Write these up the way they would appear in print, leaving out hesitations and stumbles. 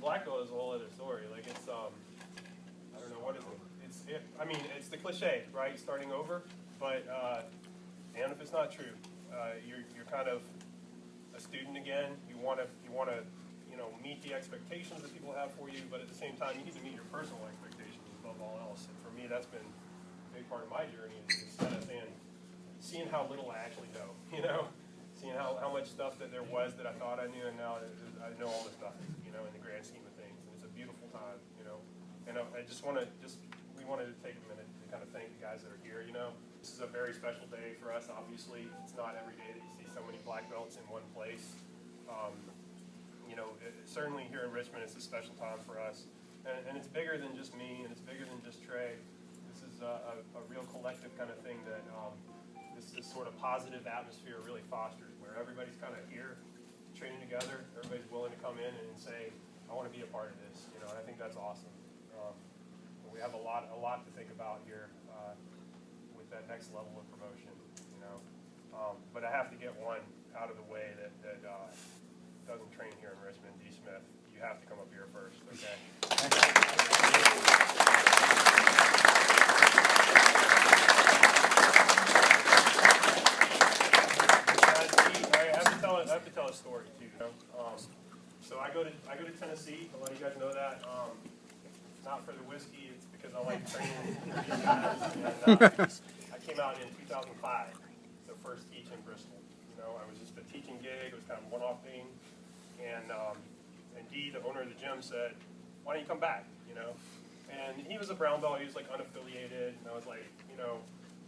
black belt is a whole other story. Like it's I don't know what is it. I mean, it's the cliche, right? Starting over, but and if it's not true, you're kind of a student again. You want to meet the expectations that people have for you, but at the same time, you need to meet your personal expectations above all else. And for me, that's been a big part of my journey, is kind of seeing how little I actually know, seeing how much stuff that there was that I thought I knew, and now I know almost nothing, in the grand scheme of things. And it's a beautiful time, and we wanted to take a minute to kind of thank the guys that are here, This is a very special day for us, obviously. It's not every day that you see so many black belts in one place. Certainly here in Richmond, it's a special time for us. And it's bigger than just me, and it's bigger than just Trey. This is a real collective kind of thing that this sort of positive atmosphere really fosters, where everybody's kind of here training together. Everybody's willing to come in and say, I want to be a part of this, and I think that's awesome. We have a lot to think about here with that next level of promotion, But I have to get one out of the way that doesn't train here in Richmond, D. Smith. You have to come up here first, okay? I have to tell a story too. So I go to Tennessee. A lot of you guys know that. Not for the whiskey. It's because I like training these guys. And I came out in 2005. The first teach in Bristol. I was just a teaching gig. It was kind of a one-off thing. And Dee, the owner of the gym, said, "Why don't you come back?" And he was a brown belt. He was like unaffiliated. And I was like,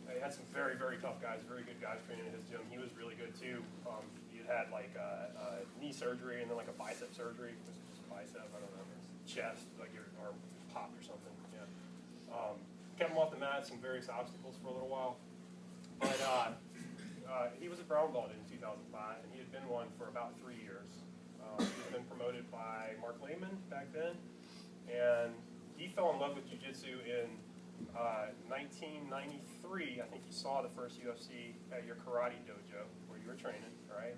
I had some very, very tough guys, very good guys training at his gym. He was really good too. He had like a knee surgery and then like a bicep surgery. Was it just a bicep? I don't know. Chest, like your arm popped or something. Yeah. Kept him off the mat, some various obstacles for a little while. But he was a brown belt in 2005, and he had been one for about 3 years. He had been promoted by Mark Lehman back then, and he fell in love with jiu-jitsu in 1993. I think you saw the first UFC at your karate dojo where you were training, right?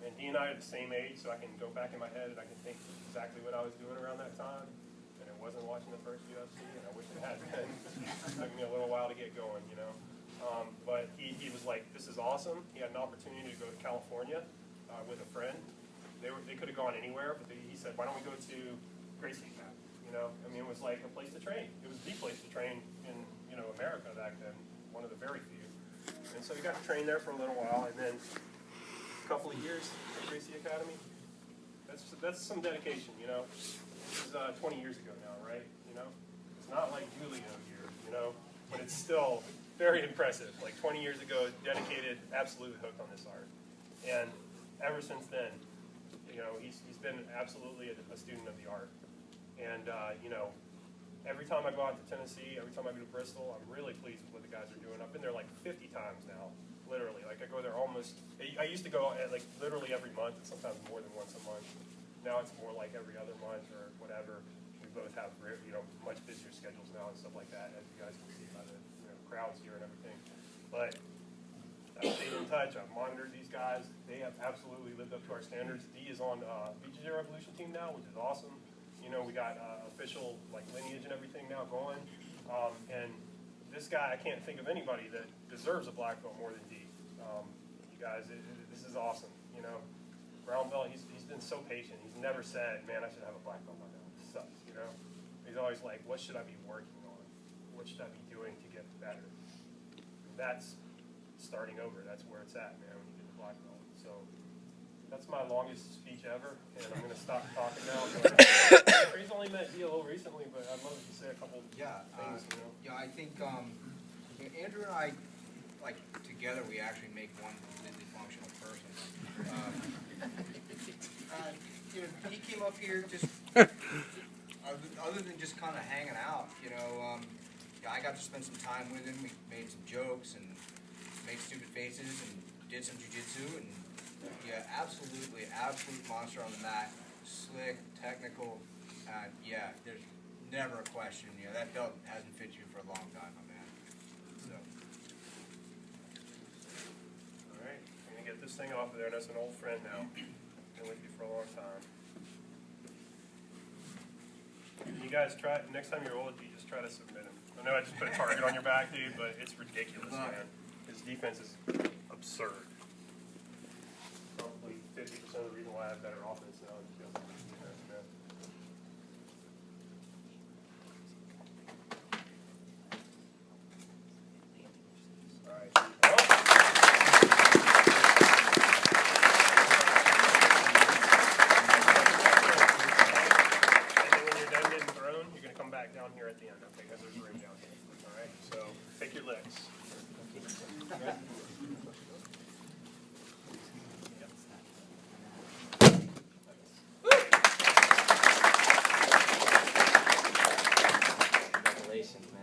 And Dee and I are the same age, so I can go back in my head and I can think exactly what I was doing around that time. And it wasn't watching the first UFC, and I wish it had been. It took me a little while to get going, But he was like, this is awesome. He had an opportunity to go to California with a friend. They could have gone anywhere, but he said, why don't we go to Gracie Academy? I mean, it was like a place to train. It was the place to train in, America back then, one of the very few. And so he got to train there for a little while, and then a couple of years at Gracie Academy. That's some dedication, This is 20 years ago now, right? It's not like Julio years, but it's still very impressive. Like 20 years ago, dedicated, absolutely hooked on this art. And ever since then, he's been absolutely a student of the art. And, every time I go out to Tennessee, every time I go to Bristol, I'm really pleased with what the guys are doing. I've been there like 50 times now, literally. Like I go there almost, I used to go like literally every month, and sometimes more than once a month. Now it's more like every other month or whatever. We both have, much busier schedules now and stuff like that, as you guys can see by the crowds here and everything. But I've stayed in touch. I've monitored these guys. They have absolutely lived up to our standards. Dee is on BJJ Revolution team now, which is awesome. We got official lineage and everything now going. And this guy, I can't think of anybody that deserves a black belt more than Dee. You guys, this is awesome. Brown belt, he's been so patient. He's never said, man, I should have a black belt by now. It sucks, He's always like, what should I be working on? What should I be doing to get better? And that's starting over. That's where it's at, man, when you get the black belt. So that's my longest speech ever, and I'm going to stop talking now. Trey's only met Dee a little recently, but I'd love to say a couple things. Yeah, I think Andrew and I, together, we actually make one completely functional person. He came up here just, other than just kind of hanging out, I got to spend some time with him. We made some jokes and made stupid faces and did some jiu-jitsu, and absolute monster on the mat, slick, technical, there's never a question. That belt hasn't fit you for a long time, my man. So. All right, I'm gonna get this thing off of there. That's an old friend now. Been with you for a long time. guys try it. Next time you're old, you just try to submit him. I know I just put a target on your back, dude, but it's ridiculous, man. His defense is absurd. Probably 50% of the reason why I have better offense now is because of his defense, man. All right. Back down here at the end, okay, because there's room down here. All right, so take your licks. Congratulations, man.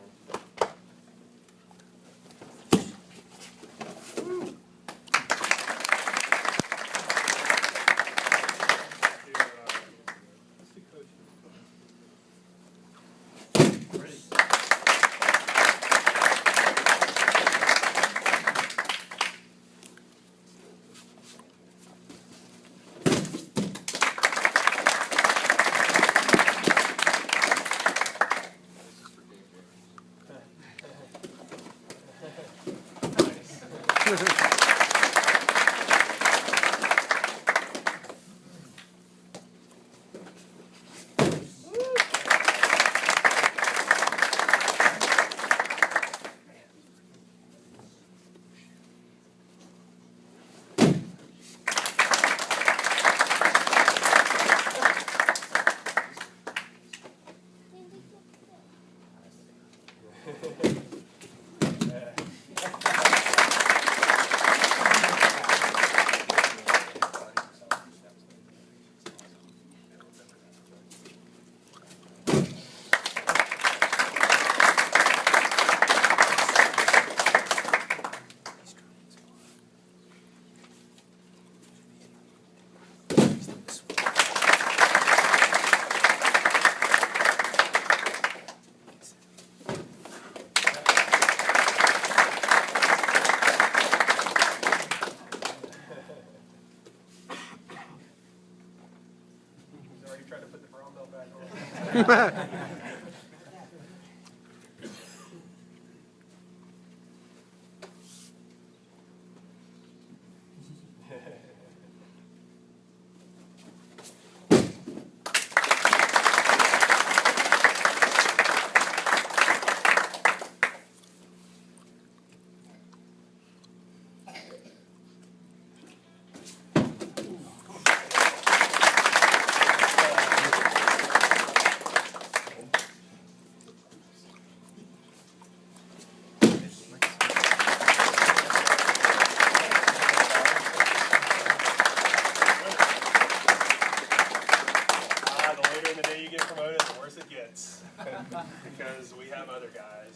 Because we have other guys.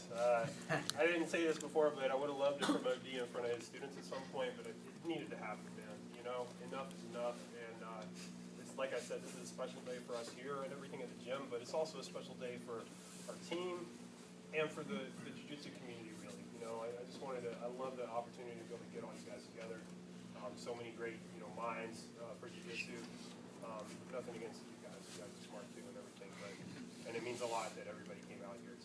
I didn't say this before, but I would have loved to promote D in front of his students at some point, but it needed to happen, man. You know, enough is enough. And it's like I said, this is a special day for us here and everything at the gym, but it's also a special day for our team and for the jiu-jitsu community, really. You know, I just wanted to, I love the opportunity to be able to get all these guys together. So many great, minds for jiu-jitsu. Nothing against you guys. You guys are smart too and everything, but, and it means a lot that everybody came out here